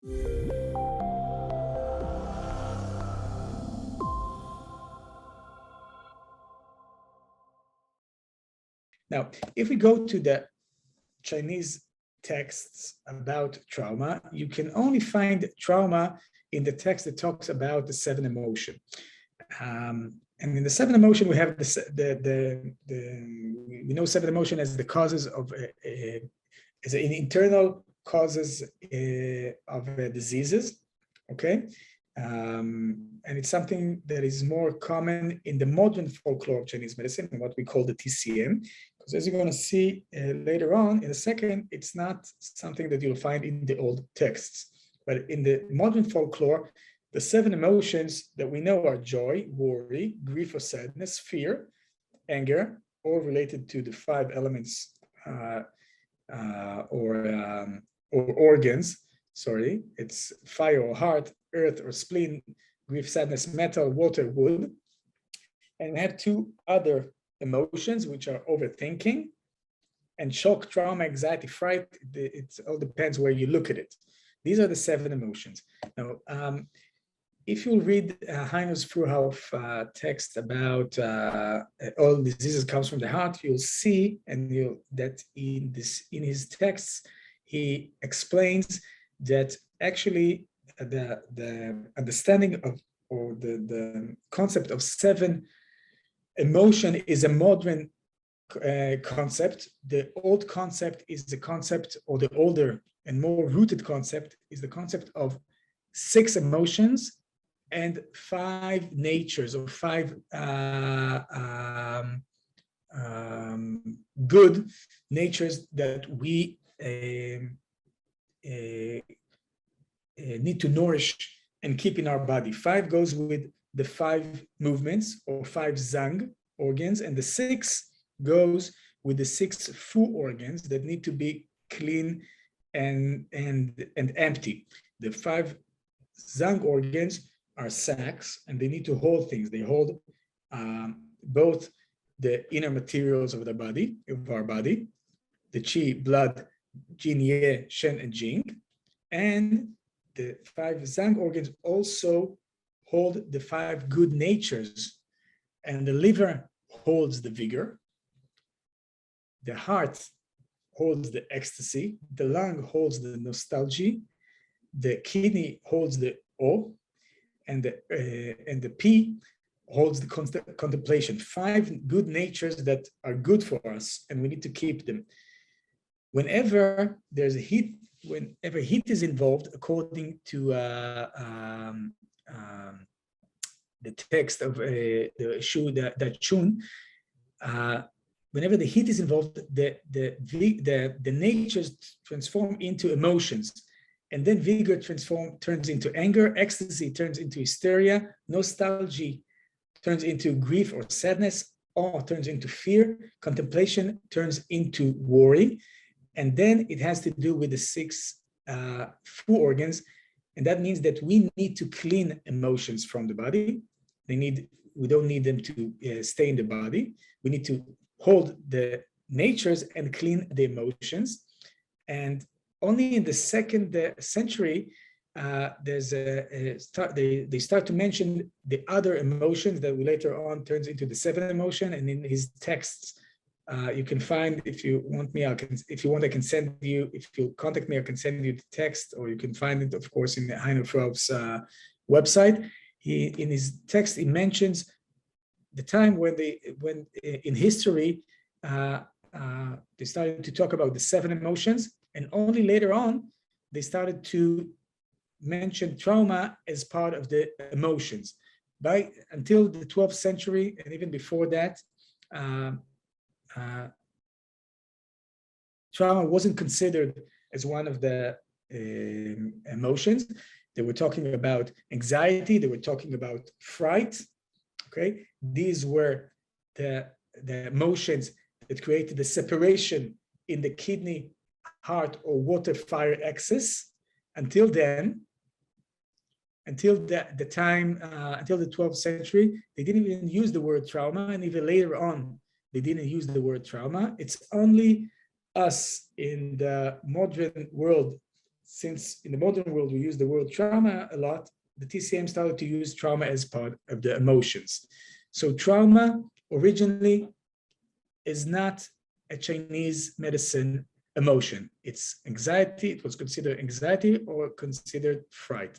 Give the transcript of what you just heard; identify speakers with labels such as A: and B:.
A: Now, if we go to the Chinese texts about trauma, you can only find trauma in the text that talks about the seven emotion. And in the seven emotion, we have we know seven emotion as the causes of as an internal causes of diseases. Okay. And it's something that is more common in the modern folklore of Chinese medicine, what we call the TCM. Because as you're going to see later on in a second, it's not something that you'll find in the old texts. But in the modern folklore, the seven emotions that we know are joy, worry, grief or sadness, fear, anger, all related to the five elements or organs. Sorry, it's fire or heart, earth or spleen, grief, sadness, metal, water, wood. And we have two other emotions, which are overthinking and shock, trauma, anxiety, fright. It all depends where you look at it. These are the seven emotions. Now, if you read Heinrich Fruhauf text about all diseases comes from the heart, you'll see, and that in his texts, he explains that actually the understanding of, or the concept of seven emotion is a modern concept. The old concept is the concept, or the older and more rooted concept is the concept of six emotions and five natures, or five good natures that we need to nourish and keep in our body. Five goes with the five movements, or five Zhang organs, and the six goes with the six Fu organs that need to be clean and empty. The five Zhang organs are sacs, and they need to hold things. They hold both the inner materials of the body, of our body, the qi, blood, jin, ye, shen, and jing, and the five Zhang organs also hold the five good natures, and the liver holds the vigor, the heart holds the ecstasy, the lung holds the nostalgia, the kidney holds the awe, and the P holds the contemplation. Five good natures that are good for us, and we need to keep them. Whenever there's a heat, whenever heat is involved, according to the text of the Shu Da Chun, whenever the heat is involved, the natures transform into emotions. And then vigor turns into anger, ecstasy turns into hysteria, nostalgia turns into grief or sadness, awe turns into fear, contemplation turns into worry. And then it has to do with the six Fu organs. And that means that we need to clean emotions from the body. We don't need them to stay in the body. We need to hold the natures and clean the emotions. And only in the second century, they start to mention the other emotions that we later on turns into the seven emotion. And in his texts, you can find, if you want me, I can send you, if you contact me, I can send you the text, or you can find it, of course, in Heinrich Fruhauf's website. In his text, he mentions the time when in history, they started to talk about the seven emotions, and only later on, they started to mention trauma as part of the emotions. Until the 12th century, and even before that, trauma wasn't considered as one of the emotions. They were talking about anxiety, they were talking about fright, okay? These were the emotions that created the separation in the kidney, heart, or water fire axis. Until then, until the 12th century, they didn't even use the word trauma, and even later on, they didn't use the word trauma. It's only us in the modern world since in the modern world we use the word trauma a lot, the TCM started to use trauma as part of the emotions. So trauma originally is not a Chinese medicine emotion. It's anxiety. It was considered anxiety or considered fright.